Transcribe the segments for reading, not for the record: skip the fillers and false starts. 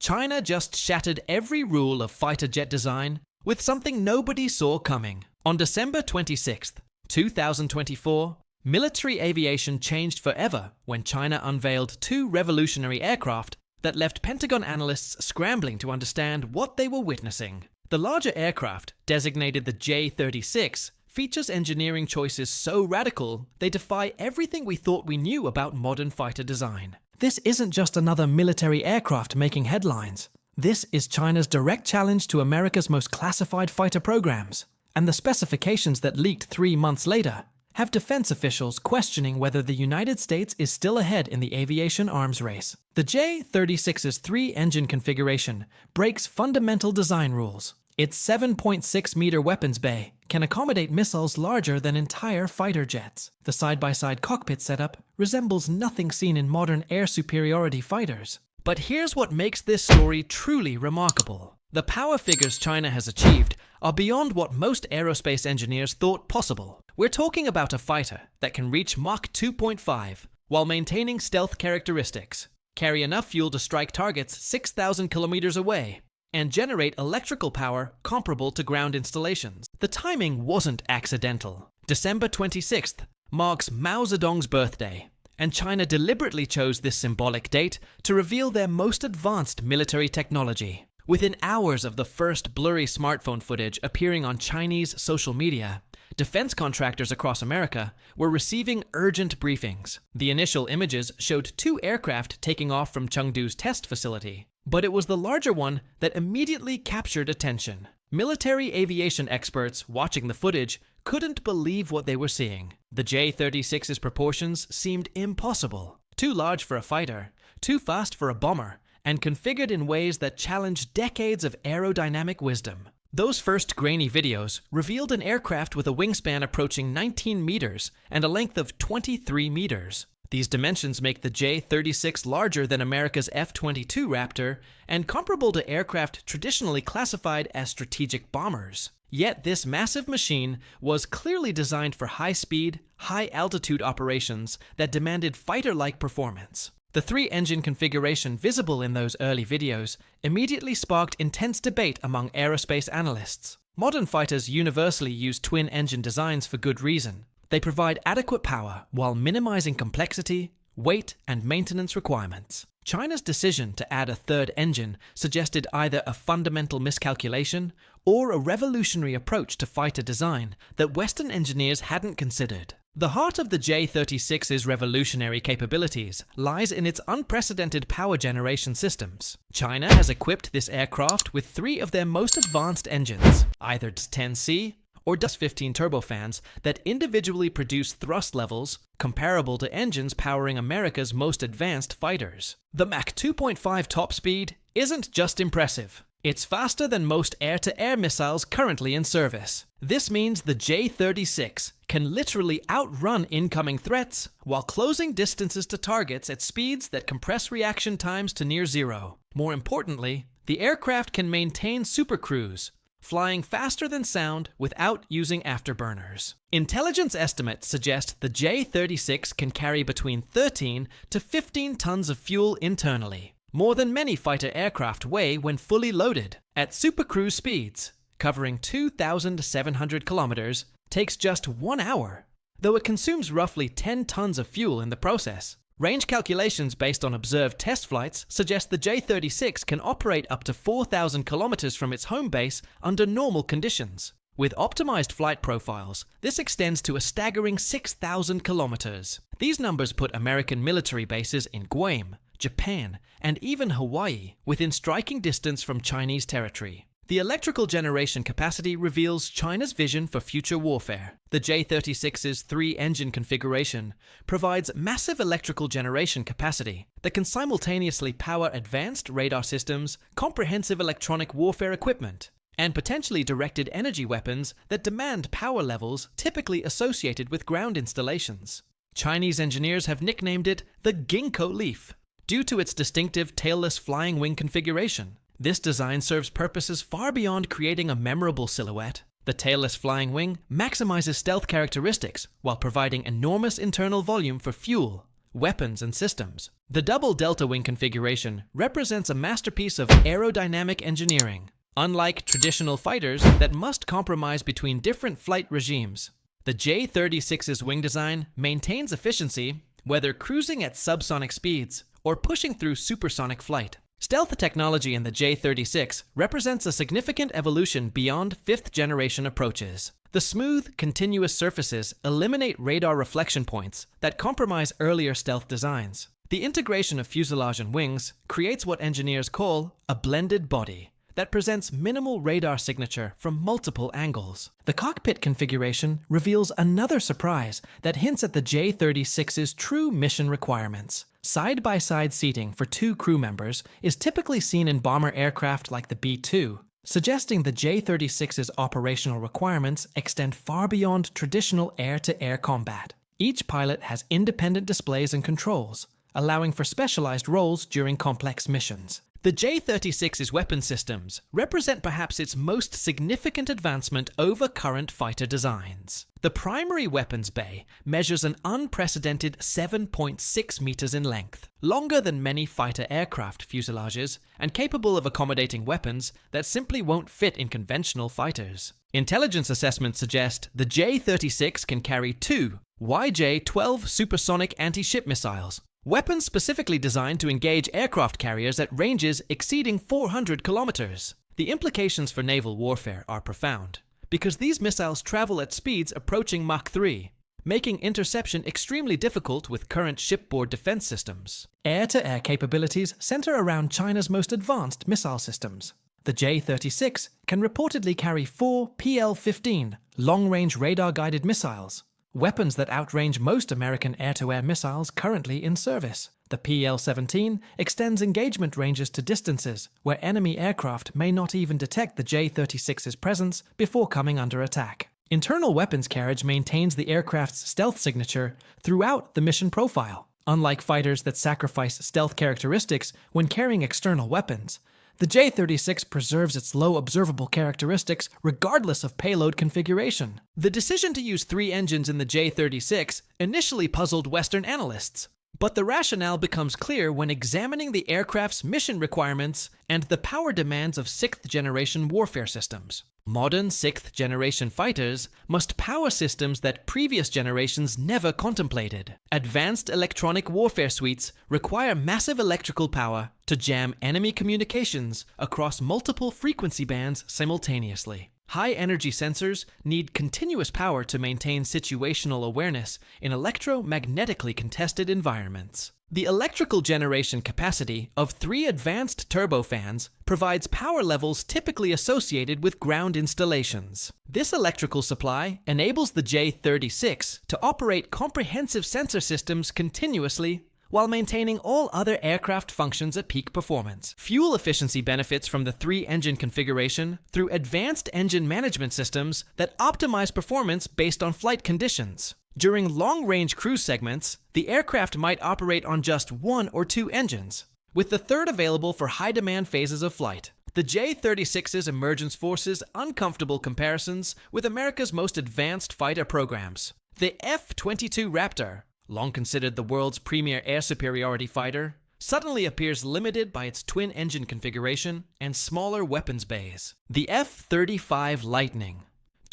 China just shattered every rule of fighter jet design with something nobody saw coming. On December 26, 2024, military aviation changed forever when China unveiled two revolutionary aircraft that left Pentagon analysts scrambling to understand what they were witnessing. The larger aircraft, designated the J-36, features engineering choices so radical they defy everything we thought we knew about modern fighter design. This isn't just another military aircraft making headlines. This is China's direct challenge to America's most classified fighter programs. And the specifications that leaked 3 months later have defense officials questioning whether the United States is still ahead in the aviation arms race. The J-36's 3-engine configuration breaks fundamental design rules. Its 7.6-meter weapons bay can accommodate missiles larger than entire fighter jets. The side-by-side cockpit setup resembles nothing seen in modern air superiority fighters. But here's what makes this story truly remarkable. The power figures China has achieved are beyond what most aerospace engineers thought possible. We're talking about a fighter that can reach Mach 2.5 while maintaining stealth characteristics, carry enough fuel to strike targets 6,000 kilometers away, and generate electrical power comparable to ground installations. The timing wasn't accidental. December 26th marks Mao Zedong's birthday, and China deliberately chose this symbolic date to reveal their most advanced military technology. Within hours of the first blurry smartphone footage appearing on Chinese social media, defense contractors across America were receiving urgent briefings. The initial images showed 2 aircraft taking off from Chengdu's test facility, but it was the larger one that immediately captured attention. Military aviation experts watching the footage couldn't believe what they were seeing. The J-36's proportions seemed impossible. Too large for a fighter, too fast for a bomber, and configured in ways that challenged decades of aerodynamic wisdom. Those first grainy videos revealed an aircraft with a wingspan approaching 19 meters and a length of 23 meters. These dimensions make the J-36 larger than America's F-22 Raptor and comparable to aircraft traditionally classified as strategic bombers. Yet this massive machine was clearly designed for high-speed, high-altitude operations that demanded fighter-like performance. The 3-engine configuration visible in those early videos immediately sparked intense debate among aerospace analysts. Modern fighters universally use twin-engine designs for good reason. They provide adequate power while minimizing complexity, weight, and maintenance requirements. China's decision to add a 3rd engine suggested either a fundamental miscalculation or a revolutionary approach to fighter design that Western engineers hadn't considered. The heart of the J-36's revolutionary capabilities lies in its unprecedented power generation systems. China has equipped this aircraft with 3 of their most advanced engines, either DS-10C or DS-15 turbofans that individually produce thrust levels comparable to engines powering America's most advanced fighters. The Mach 2.5 top speed isn't just impressive. It's faster than most air-to-air missiles currently in service. This means the J-36 can literally outrun incoming threats while closing distances to targets at speeds that compress reaction times to near zero. More importantly, the aircraft can maintain supercruise, flying faster than sound without using afterburners. Intelligence estimates suggest the J-36 can carry between 13 to 15 tons of fuel internally, more than many fighter aircraft weigh when fully loaded. At supercruise speeds, covering 2,700 kilometers, takes just 1 hour, though it consumes roughly 10 tons of fuel in the process. Range calculations based on observed test flights suggest the J-36 can operate up to 4,000 kilometers from its home base under normal conditions. With optimized flight profiles, this extends to a staggering 6,000 kilometers. These numbers put American military bases in Guam, Japan, and even Hawaii within striking distance from Chinese territory. The electrical generation capacity reveals China's vision for future warfare. The J-36's 3-engine configuration provides massive electrical generation capacity that can simultaneously power advanced radar systems, comprehensive electronic warfare equipment, and potentially directed energy weapons that demand power levels typically associated with ground installations. Chinese engineers have nicknamed it the Ginkgo leaf, due to its distinctive tailless flying wing configuration. This design serves purposes far beyond creating a memorable silhouette. The tailless flying wing maximizes stealth characteristics while providing enormous internal volume for fuel, weapons and systems. The double delta wing configuration represents a masterpiece of aerodynamic engineering, unlike traditional fighters that must compromise between different flight regimes. The J-36's wing design maintains efficiency whether cruising at subsonic speeds or pushing through supersonic flight. Stealth technology in the J-36 represents a significant evolution beyond fifth-generation approaches. The smooth, continuous surfaces eliminate radar reflection points that compromise earlier stealth designs. The integration of fuselage and wings creates what engineers call a blended body that presents minimal radar signature from multiple angles. The cockpit configuration reveals another surprise that hints at the J-36's true mission requirements. Side-by-side seating for 2 crew members is typically seen in bomber aircraft like the B-2, suggesting the J-36's operational requirements extend far beyond traditional air-to-air combat. Each pilot has independent displays and controls, allowing for specialized roles during complex missions. The J-36's weapon systems represent perhaps its most significant advancement over current fighter designs. The primary weapons bay measures an unprecedented 7.6 meters in length, longer than many fighter aircraft fuselages, and capable of accommodating weapons that simply won't fit in conventional fighters. Intelligence assessments suggest the J-36 can carry 2 YJ-12 supersonic anti-ship missiles, weapons specifically designed to engage aircraft carriers at ranges exceeding 400 kilometers. The implications for naval warfare are profound, because these missiles travel at speeds approaching Mach 3, making interception extremely difficult with current shipboard defense systems. Air-to-air capabilities center around China's most advanced missile systems. The J-36 can reportedly carry 4 PL-15 long-range radar-guided missiles, weapons that outrange most American air-to-air missiles currently in service. The PL-17 extends engagement ranges to distances where enemy aircraft may not even detect the J-36's presence before coming under attack. Internal weapons carriage maintains the aircraft's stealth signature throughout the mission profile. Unlike fighters that sacrifice stealth characteristics when carrying external weapons, the J-36 preserves its low observable characteristics regardless of payload configuration. The decision to use 3 engines in the J-36 initially puzzled Western analysts, but the rationale becomes clear when examining the aircraft's mission requirements and the power demands of 6th-generation warfare systems. Modern 6th-generation fighters must power systems that previous generations never contemplated. Advanced electronic warfare suites require massive electrical power to jam enemy communications across multiple frequency bands simultaneously. High-energy sensors need continuous power to maintain situational awareness in electromagnetically contested environments. The electrical generation capacity of 3 advanced turbofans provides power levels typically associated with ground installations. This electrical supply enables the J-36 to operate comprehensive sensor systems continuously while maintaining all other aircraft functions at peak performance. Fuel efficiency benefits from the 3-engine configuration through advanced engine management systems that optimize performance based on flight conditions. During long-range cruise segments, the aircraft might operate on just 1 or 2 engines, with the third available for high-demand phases of flight. The J-36's emergence forces uncomfortable comparisons with America's most advanced fighter programs. The F-22 Raptor, long considered the world's premier air superiority fighter, suddenly appears limited by its twin-engine configuration and smaller weapons bays. The F-35 Lightning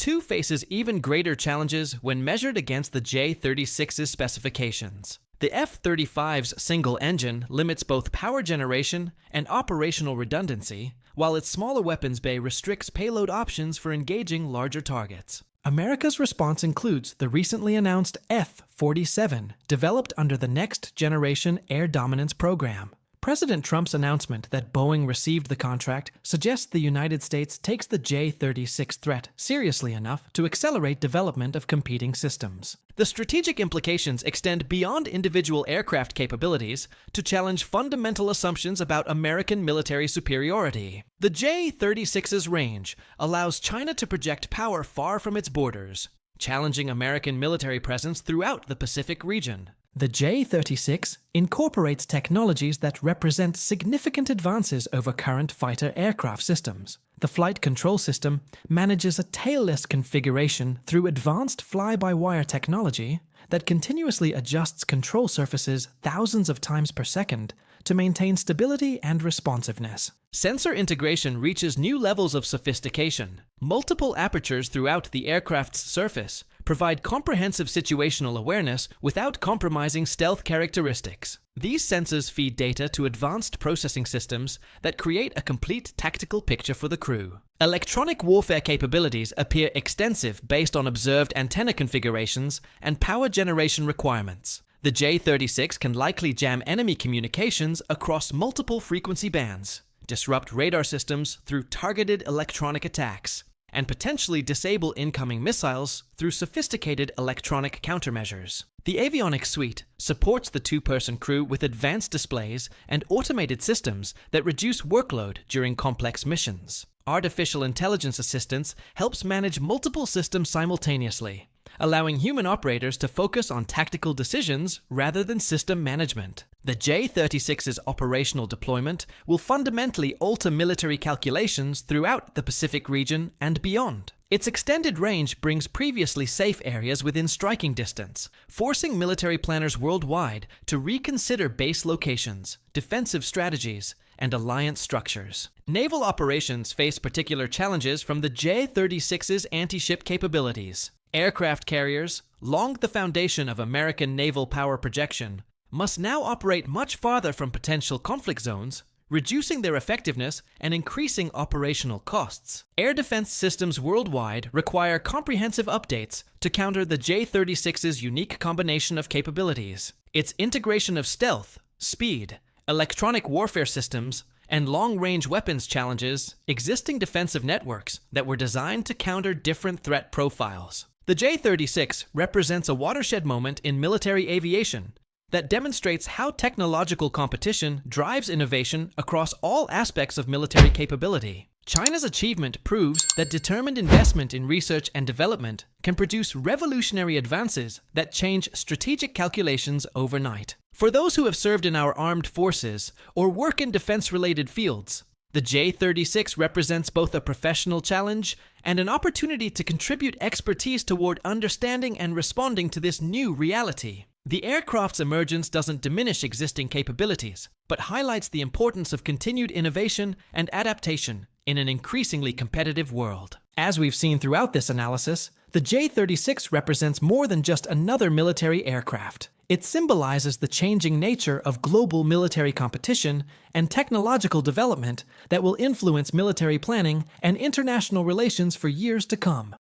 II faces even greater challenges when measured against the J-36's specifications. The F-35's single engine limits both power generation and operational redundancy, while its smaller weapons bay restricts payload options for engaging larger targets. America's response includes the recently announced F-47, developed under the Next Generation Air Dominance Program. President Trump's announcement that Boeing received the contract suggests the United States takes the J-36 threat seriously enough to accelerate development of competing systems. The strategic implications extend beyond individual aircraft capabilities to challenge fundamental assumptions about American military superiority. The J-36's range allows China to project power far from its borders, challenging American military presence throughout the Pacific region. The J-36 incorporates technologies that represent significant advances over current fighter aircraft systems. The flight control system manages a tailless configuration through advanced fly-by-wire technology that continuously adjusts control surfaces thousands of times per second to maintain stability and responsiveness. Sensor integration reaches new levels of sophistication. Multiple apertures throughout the aircraft's surface provide comprehensive situational awareness without compromising stealth characteristics. These sensors feed data to advanced processing systems that create a complete tactical picture for the crew. Electronic warfare capabilities appear extensive based on observed antenna configurations and power generation requirements. The J-36 can likely jam enemy communications across multiple frequency bands, disrupt radar systems through targeted electronic attacks, and potentially disable incoming missiles through sophisticated electronic countermeasures. The avionics suite supports the two-person crew with advanced displays and automated systems that reduce workload during complex missions. Artificial intelligence assistance helps manage multiple systems simultaneously, allowing human operators to focus on tactical decisions rather than system management. The J-36's operational deployment will fundamentally alter military calculations throughout the Pacific region and beyond. Its extended range brings previously safe areas within striking distance, forcing military planners worldwide to reconsider base locations, defensive strategies, and alliance structures. Naval operations face particular challenges from the J-36's anti-ship capabilities. Aircraft carriers, long the foundation of American naval power projection, must now operate much farther from potential conflict zones, reducing their effectiveness and increasing operational costs. Air defense systems worldwide require comprehensive updates to counter the J-36's unique combination of capabilities. Its integration of stealth, speed, electronic warfare systems, and long-range weapons challenges existing defensive networks that were designed to counter different threat profiles. The J-36 represents a watershed moment in military aviation that demonstrates how technological competition drives innovation across all aspects of military capability. China's achievement proves that determined investment in research and development can produce revolutionary advances that change strategic calculations overnight. For those who have served in our armed forces or work in defense-related fields, the J-36 represents both a professional challenge and an opportunity to contribute expertise toward understanding and responding to this new reality. The aircraft's emergence doesn't diminish existing capabilities, but highlights the importance of continued innovation and adaptation in an increasingly competitive world. As we've seen throughout this analysis, the J-36 represents more than just another military aircraft. It symbolizes the changing nature of global military competition and technological development that will influence military planning and international relations for years to come.